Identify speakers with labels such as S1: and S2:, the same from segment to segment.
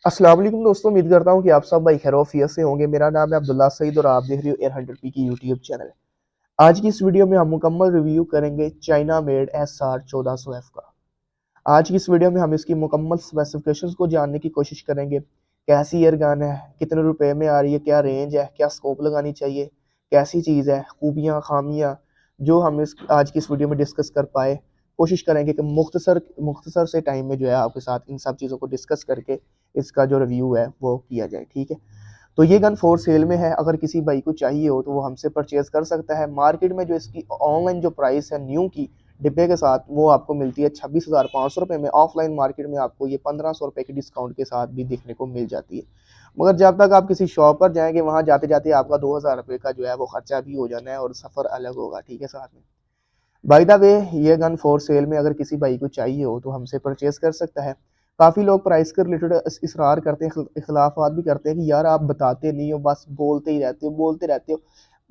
S1: अस्सलाम वालेकुम दोस्तों, उम्मीद करता हूँ कि आप सब भाई खैरियत से होंगे। मेरा नाम है अब्दुल्ला सईद और आप देख रहे हो एयर हंटर पी की यूट्यूब चैनल। आज की इस वीडियो में हम मुकम्मल रिव्यू करेंगे चाइना मेड SR 1400F का। आज की इस वीडियो में हम इसकी मुकम्मल स्पेसिफिकेशंस को जानने की कोशिश करेंगे। कैसी एयर गन है, कितने रुपए में आ रही है, क्या रेंज है, क्या स्कोप लगानी चाहिए, कैसी चीज़ है, खूबियाँ खामियाँ जो हम इस आज की इस वीडियो में डिस्कस कर पाए। कोशिश करेंगे कि मुख्तसर मुख्तसर से टाइम में जो है आपके साथ इन सब चीज़ों को डिस्कस करके इसका जो रिव्यू है वो किया जाए। ठीक है, तो ये गन फॉर सेल में है। अगर किसी भाई को चाहिए हो तो वो हमसे परचेज कर सकता है। मार्केट में जो इसकी ऑनलाइन जो प्राइस है न्यू की डिब्बे के साथ वो आपको मिलती है 26,500 रुपये में। ऑफलाइन मार्केट में आपको ये 1,500 रुपये के डिस्काउंट के साथ भी देखने को मिल जाती है। मगर जब तक आप किसी शॉप पर जाएंगे वहाँ जाते जाते आपका 2,000 रुपये का जो है वो खर्चा भी हो जाना है और सफ़र अलग होगा। ठीक है, साथ में बाय द वे ये गन फॉर सेल में अगर किसी भाई को चाहिए हो तो हमसे परचेज कर सकता है। काफ़ी लोग प्राइस के रिलेटेड इसरार करते हैं, इख्लाफात भी करते हैं कि यार आप बताते नहीं हो, बस बोलते ही रहते हो, बोलते रहते हो।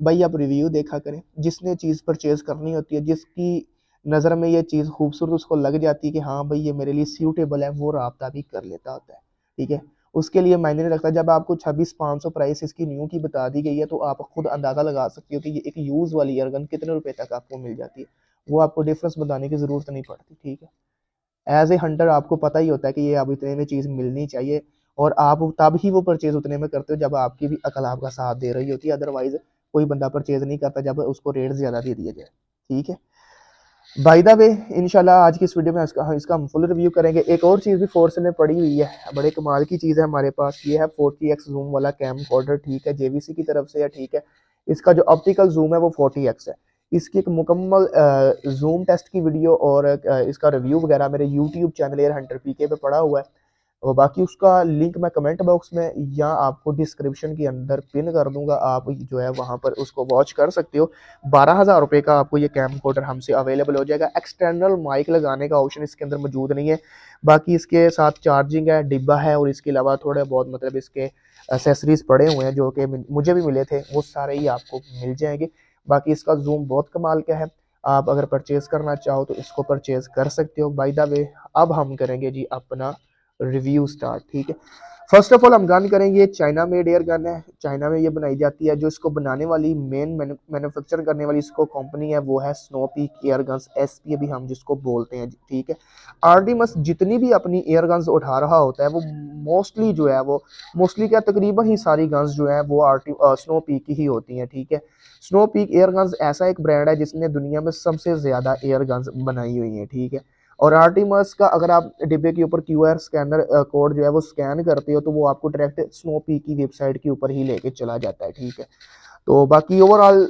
S1: भाई आप रिव्यू देखा करें। जिसने चीज़ परचेज करनी होती है, जिसकी नज़र में ये चीज़ खूबसूरत उसको लग जाती है कि हाँ भाई ये मेरे लिए सूटेबल है, वो राब्ता भी कर लेता होता है। ठीक है, उसके लिए मायने नहीं रखता। जब आपको 26,500 प्राइस इसकी न्यू की बता दी गई है तो आप खुद अंदाज़ा लगा सकते हो कि ये एक यूज़ वाली एयरगन कितने रुपए तक आपको मिल जाती है। वो आपको डिफरेंस बताने की ज़रूरत नहीं पड़ती। ठीक है, एज ए हंटर आपको पता ही होता है कि ये अब इतने में चीज़ मिलनी चाहिए और आप तब ही वो परचेज उतने में करते हो जब आपकी भी अकल आपका साथ दे रही होती है। अदरवाइज कोई बंदा परचेज नहीं करता जब उसको रेट ज़्यादा दे दिया जाए। ठीक है, बाय द वे इंशाल्लाह आज की इस वीडियो में इसका हम फुल रिव्यू करेंगे। एक और चीज़ भी फोर्स में पड़ी हुई है, बड़े कमाल की चीज़ है हमारे पास। ये है 40x जूम वाला कैम कॉर्डर। ठीक है, JVC की तरफ से है। ठीक है, इसका जो ऑप्टिकल जूम है वो 40x है। इसकी एक मुकम्मल जूम टेस्ट की वीडियो और इसका रिव्यू वगैरह मेरे YouTube channel air Hunter PK पे पड़ा हुआ है और बाकी उसका लिंक मैं कमेंट बॉक्स में या आपको डिस्क्रिप्शन के अंदर पिन कर दूंगा। आप जो है वहां पर उसको वॉच कर सकते हो। 12,000 रुपये का आपको ये कैम कोडर हमसे अवेलेबल हो जाएगा। एक्सटर्नल माइक लगाने का ऑप्शन इसके अंदर मौजूद नहीं है। बाकी इसके साथ चार्जिंग है, डिब्बा है और इसके अलावा थोड़े बहुत मतलब इसके एसेसरीज पड़े हुए हैं जो कि मुझे भी मिले थे, वो सारे ही आपको मिल जाएंगे। बाकी इसका जूम बहुत कमाल का है। आप अगर परचेज करना चाहो तो इसको परचेज कर सकते हो। बाय द वे अब हम करेंगे जी अपना रिव्यू स्टार्ट। ठीक है, फर्स्ट ऑफ ऑल हम गन करेंगे, चाइना मेड एयर गन है। चाइना में ये बनाई जाती है। जो इसको बनाने वाली मेन मैन्युफैक्चर करने वाली इसको कंपनी है वो है snow peak air guns, SP अभी हम जिसको बोलते हैं। ठीक है, आर्टिमस जितनी भी अपनी एयर गन्स उठा रहा होता है वो मोस्टली जो है वो मोस्टली क्या तकरीबन ही सारी गन्स जो है वो स्नो पीक की ही होती हैं। ठीक है, स्नो पीक एयर गन्स ऐसा एक ब्रांड है जिसने दुनिया में सबसे ज्यादा एयर गन्स बनाई हुई है। ठीक है, और आर्टिमस का अगर आप डिब्बे के ऊपर QR स्कैनर कोड जो है वो स्कैन करते हो तो वो आपको डायरेक्ट स्नो पी की वेबसाइट के ऊपर ही लेके चला जाता है। ठीक है, तो बाकी ओवरऑल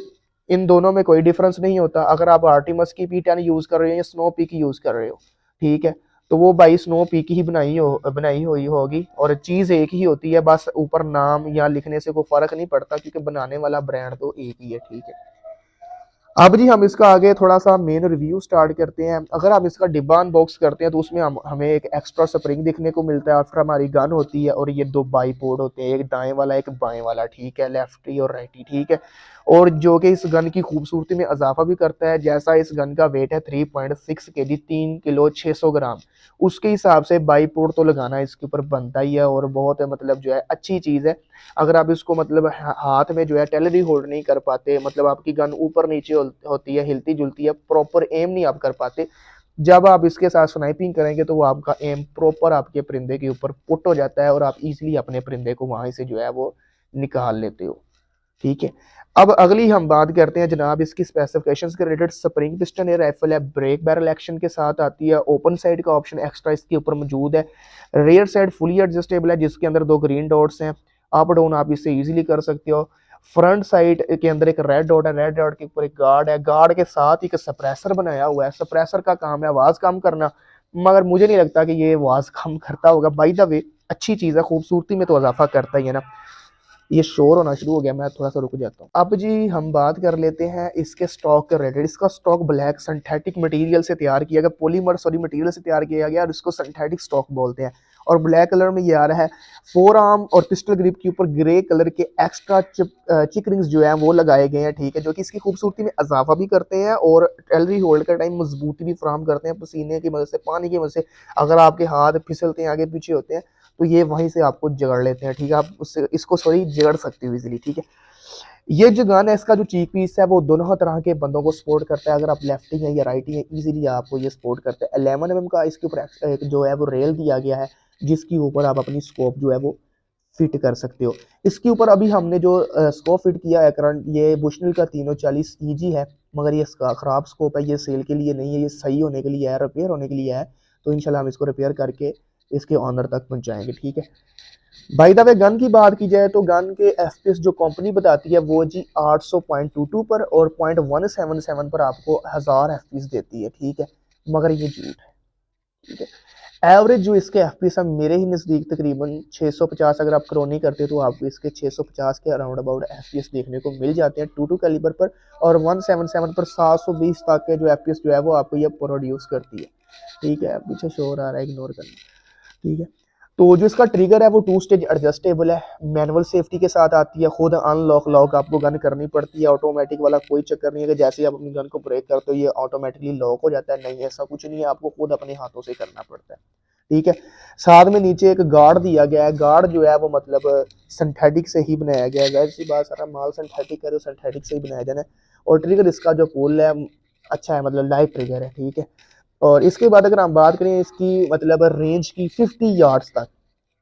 S1: इन दोनों में कोई डिफरेंस नहीं होता। अगर आप आर्टिमस की P10 यूज कर रहे हो या स्नो पी की यूज कर रहे हो, ठीक है, तो वो भाई स्नो पी की ही बनाई हुई होगी और चीज एक ही होती है। बस ऊपर नाम या लिखने से कोई फर्क नहीं पड़ता क्योंकि बनाने वाला ब्रांड तो एक ही है। ठीक है, अब जी हम इसका आगे थोड़ा सा मेन रिव्यू स्टार्ट करते हैं। अगर आप इसका डिब्बा अनबॉक्स करते हैं तो उसमें हमें एक एक्स्ट्रा स्प्रिंग देखने को मिलता है आफ्टर हमारी गन होती है और ये दो बाईपोर्ट होते हैं, एक दाएं वाला एक बाएं वाला। ठीक है, लेफ्टी और राइटी। ठीक है, और जो कि इस गन की खूबसूरती में इजाफा भी करता है। जैसा इस गन का वेट है 3.6 kg, 3 किलो 600 ग्राम, उसके हिसाब से बाईपोर्ट तो लगाना इसके ऊपर बनता ही है और बहुत मतलब जो है अच्छी चीज़ है। अगर आप इसको मतलब हाथ में जो है टेलरी होल्ड नहीं कर पाते, मतलब आपकी गन ऊपर नीचे होती है, हिलती जुलती है, प्रॉपर एम नहीं आप कर पाते, जब आप इसके साथ स्नाइपिंग करेंगे तो वो आपका एम प्रॉपर आपके परिंदे के ऊपर पुट हो जाता है और आप इजीली अपने परिंदे को वहां से जो है वो निकाल लेते हो। ठीक है, अब अगली हम बात करते हैं जनाब इसकी स्पेसिफिकेशंस के related. Spring piston air rifle है, ब्रेक बैरल एक्शन के साथ आती है, ओपन साइड का ऑप्शन एक्स्ट्रा इसके ऊपर मौजूद है, रेयर साइड फुली एडजस्टेबल है जिसके अंदर दो ग्रीन डॉट्स हैं, अप डाउन आप इससे इजीली कर सकते हो। फ्रंट साइड के अंदर एक रेड डॉट है, रेड डॉट के ऊपर एक गार्ड है, गार्ड के साथ एक सप्रेसर बनाया हुआ है। सप्रेसर का काम है आवाज कम करना, मगर मुझे नहीं लगता कि ये आवाज कम करता होगा। बाय द वे अच्छी चीज है, खूबसूरती में तो इजाफा करता ही है ना। ये शोर होना शुरू हो गया, मैं थोड़ा सा रुक जाता हूँ। अब जी हम बात कर लेते हैं इसके स्टॉक के रिलेटेड। इसका स्टॉक ब्लैक सिंथेटिक मटेरियल से तैयार किया गया, पॉलीमर सॉरी मटेरियल से तैयार किया गया और इसको सिंथेटिक स्टॉक बोलते हैं। और ब्लैक कलर में ये आ रहा है। फोर आर्म और पिस्टल ग्रिप के ऊपर ग्रे कलर के एक्स्ट्रा चिक रिंग्स जो है वो लगाए गए हैं। ठीक है, जो कि इसकी खूबसूरती में इजाफा भी करते हैं और टेलरी होल्ड का टाइम मजबूती भी फराहम करते हैं। पसीने की मदद से, पानी की मदद से अगर आपके हाथ फिसलते हैं, आगे पीछे होते हैं तो ये वहीं से आपको जगड़ लेते हैं, ठीक है। आप उससे इसको सॉरी जगड़ सकते हो इजीली, ठीक है। ये जो गन है इसका जो चीक पीस है वो दोनों तरह के बंदों को सपोर्ट करता है। अगर आप लेफ्टी हैं या राइटी हैं इजीली आपको ये सपोर्ट करता है। 11 mm का इसके ऊपर एक जो है वो रेल दिया गया है, जिसके ऊपर आप अपनी स्कोप जो है वो फिट कर सकते हो। इसके ऊपर अभी हमने जो स्कोप फिट किया है करंट, ये बुशनल का 340 EG है, मगर ये खराब स्कोप है, ये सेल के लिए नहीं है, ये सही होने के लिए है, रिपेयर होने के लिए है। तो इंशाल्लाह हम इसको रिपेयर करके इसके ऑनर तक पहुंचाएंगे, ठीक है। बाय द वे गन की बात की जाए तो गन के एफपीएस जो कंपनी बताती है वो जी 800.22 पर और 0.177 पर आपको 1000 एफपीएस देती है, ठीक है। मगर ये झूठ है, ठीक है। एवरेज जो इसके एफपीएस है मेरे ही नज़दीक तकरीबन 650, अगर आप क्रोनी करते हो तो आपको इसके 650 के अराउंड अबाउट एफपीएस देखने को मिल जाते हैं 22 कैलिबर पर। और 177 पर 720 तक के जो एफपीएस जो है वो आपको ये प्रोड्यूस करती है, ठीक है। पीछे शोर आ रहा है, इग्नोर करना, ठीक है। तो जो इसका ट्रिगर है वो 2 स्टेज एडजस्टेबल है, मैनुअल सेफ्टी के साथ आती है, खुद अनलॉक लॉक आपको गन करनी पड़ती है। ऑटोमेटिक वाला कोई चक्कर नहीं है कि जैसे ही आप अपनी गन को ब्रेक करते हो ये ऑटोमेटिकली लॉक हो जाता है, नहीं ऐसा कुछ नहीं है, आपको खुद अपने हाथों से करना पड़ता है, ठीक है। साथ में नीचे एक गार्ड दिया गया है, गार्ड जो है वो मतलब सिंथेटिक से ही बनाया गया है, जाहिर सी बात सारा माल सिंथेटिक है तो सिंथेटिक से ही बनाया जाना है। और ट्रिगर इसका जो पुल है अच्छा है, मतलब लाइट ट्रिगर है, ठीक है। और इसके बाद अगर हम बात करें इसकी मतलब रेंज की 50 यार्ड्स तक,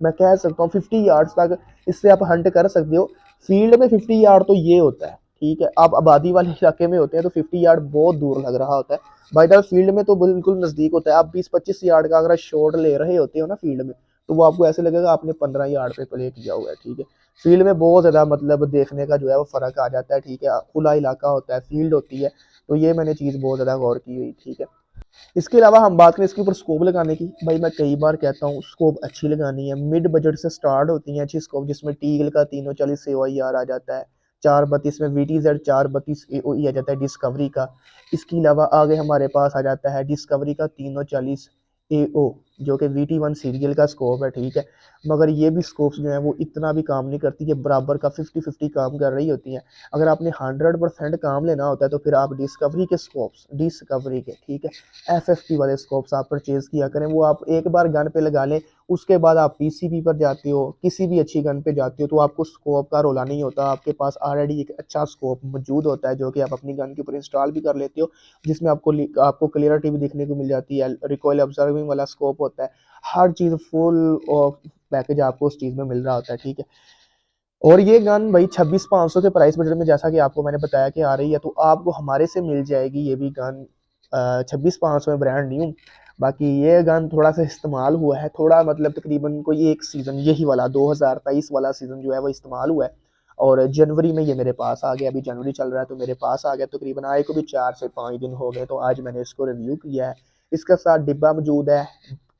S1: मैं कह सकता हूँ 50 यार्ड्स तक इससे आप हंट कर सकते हो। फील्ड में 50 यार्ड तो ये होता है, ठीक है। आप आबादी वाले इलाके में होते हैं तो 50 यार्ड बहुत दूर लग रहा होता है, बाय द फील्ड में तो बिल्कुल नज़दीक होता है। आप 20-25 यार्ड का अगर शॉट ले रहे होते हो ना फील्ड में, तो वो आपको ऐसे लगेगा आपने 15 यार्ड पे प्ले किया हुआ है, ठीक है। फील्ड में बहुत ज़्यादा मतलब देखने का जो है वो फ़र्क आ जाता है, ठीक है। खुला इलाका होता है, फील्ड होती है, तो ये मैंने चीज़ बहुत ज़्यादा गौर की हुई, ठीक है। इसके अलावा हम बात करें इसके ऊपर स्कोप लगाने की, भाई मैं कई बार कहता हूँ स्कोप अच्छी लगानी है। मिड बजट से स्टार्ट होती है अच्छी स्कोप, जिसमें टीगल का 340 AOI आ जाता है, 432 में VTZ 432 AOE आ जाता है डिस्कवरी का। इसके अलावा आगे हमारे पास आ जाता है डिस्कवरी का 340 AO, जो कि VT1 सीरियल का स्कोप है, ठीक है। मगर ये भी स्कोप्स जो है वो इतना भी काम नहीं करती, ये बराबर का 50-50 काम कर रही होती हैं। अगर आपने 100% काम लेना होता है तो फिर आप डिस्कवरी के स्कोप्स, डिस्कवरी के, ठीक है, FFP वाले स्कोप्स आप परचेज किया करें। वो आप एक बार गन पे लगा लें, उसके बाद आप PCP पर जाते हो, किसी भी अच्छी गन पे जाते हो तो आपको स्कोप का रोला नहीं होता, आपके पास ऑलरेडी एक अच्छा स्कोप मौजूद होता है जो कि आप अपनी गन के ऊपर इंस्टॉल भी कर लेते हो, जिसमें आपको क्लियरिटी भी दिखने को मिल जाती है, रिकॉइल ऑब्जर्विंग वाला स्कोप होता है, हर चीज़ फुल पैकेज आपको उस चीज़ में मिल रहा होता है, ठीक है। और ये गन भाई 26,500 के प्राइस बजट में जैसा कि आपको मैंने बताया कि आ रही है, तो आपको हमारे से मिल जाएगी ये भी गन 26,500 में, ब्रांड न्यू। बाकी ये गन थोड़ा सा इस्तेमाल हुआ है, थोड़ा मतलब तकरीबन कोई एक सीज़न यही वाला 2023 वाला सीज़न जो है वो इस्तेमाल हुआ है। और जनवरी में ये मेरे पास आ गया, अभी जनवरी चल रहा है तो मेरे पास आ गया, तकरीबन आए को भी 4 से 5 दिन हो गए, तो आज मैंने इसको रिव्यू किया है। इसके साथ डिब्बा मौजूद है,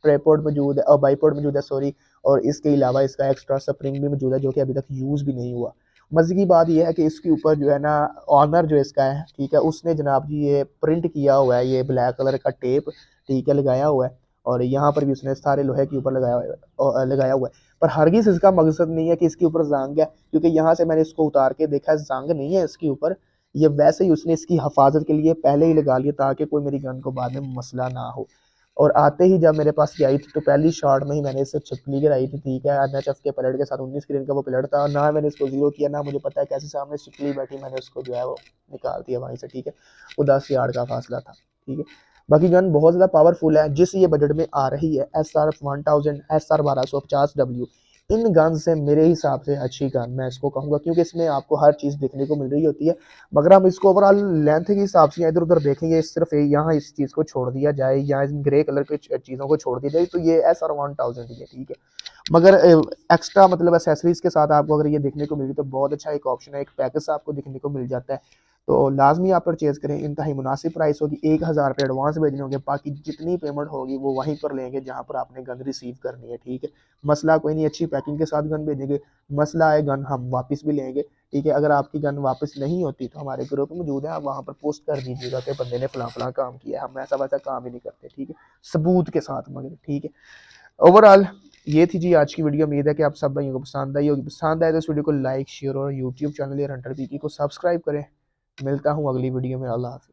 S1: ट्रेपोर्ड मौजूद है और बाईपोर्ड मौजूद है, सॉरी। और इसके अलावा इसका एक्स्ट्रा स्प्रिंग भी मौजूद है जो कि अभी तक यूज़ भी नहीं हुआ। मज़े की बात यह है कि इसके ऊपर जो है ना ऑनर जो इसका है, ठीक है, उसने जनाब जी ये प्रिंट किया हुआ है, ये ब्लैक कलर का टेप, ठीक है, लगाया हुआ है। और यहाँ पर भी उसने सारे लोहे के ऊपर लगाया हुआ है। पर हरगिज़ इसका मकसद नहीं है कि इसके ऊपर जंग है, क्योंकि यहाँ से मैंने इसको उतार के देखा है, जंग नहीं है इसके ऊपर। ये वैसे ही उसने इसकी हिफाजत के लिए पहले ही लगा लिया ताकि कोई मेरी गन को बाद में मसला ना हो। और आते ही जब मेरे पास ये आई थी तो पहली शॉट में ही मैंने इससे छिपकली गिराई थी, ठीक है। NHF के प्लेट के साथ 19 स्क्रीन का वो प्लेट था, ना मैंने इसको जीरो किया, ना मुझे पता है कैसे सामने छिपकली बैठी, मैंने उसको जो है वो निकाल दिया वहीं से, ठीक है। वो 10 यार्ड का फासला था, ठीक है। बाकी गन बहुत ज़्यादा पावरफुल है, जिस ये बजट में आ रही है SR 1000, SR 1250W, इन गन से मेरे हिसाब से अच्छी गन मैं इसको कहूँगा, क्योंकि इसमें आपको हर चीज़ देखने को मिल रही होती है। मगर हम इसको ओवरऑल लेंथ के हिसाब से इधर उधर देखेंगे, सिर्फ यहाँ इस चीज़ को छोड़ दिया जाए या इन ग्रे कलर की चीज़ों को छोड़ दिया जाए तो ये SR 1000 ही है, ठीक है। मगर एक्स्ट्रा मतलब एसेसरीज के साथ आपको अगर ये देखने को मिली तो बहुत अच्छा एक ऑप्शन है, एक पैकेज आपको देखने को मिल जाता है, तो लाजमी आप परचेज़ करें। इंतहाई मुनासिब प्राइस होगी, 1000 रुपये एडवांस भेजने होंगे, बाकी जितनी पेमेंट होगी वो वहीं पर लेंगे जहाँ पर आपने गन रिसीव करनी है, ठीक है। मसला कोई नहीं, अच्छी पैकिंग के साथ गन भेजेंगे, मसला है गन हम वापस भी लेंगे, ठीक है। अगर आपकी गन वापस नहीं होती तो हमारे ग्रुप मौजूद है, आप वहाँ पर पोस्ट कर दीजिएगा कि बंदे ने फलां फलां काम किया है, हम ऐसा वैसा काम ही नहीं करते, ठीक है, सबूत के साथ मगर, ठीक है। ओवरऑल ये थी जी आज की वीडियो, उम्मीद है कि आप सब भाइयों को पसंद आई होगी। पसंद आए तो इस वीडियो को लाइक शेयर और यूट्यूब चैनल हंटर पीकी को सब्सक्राइब करें। मिलता हूँ अगली वीडियो में, अल्लाह हाफिज़।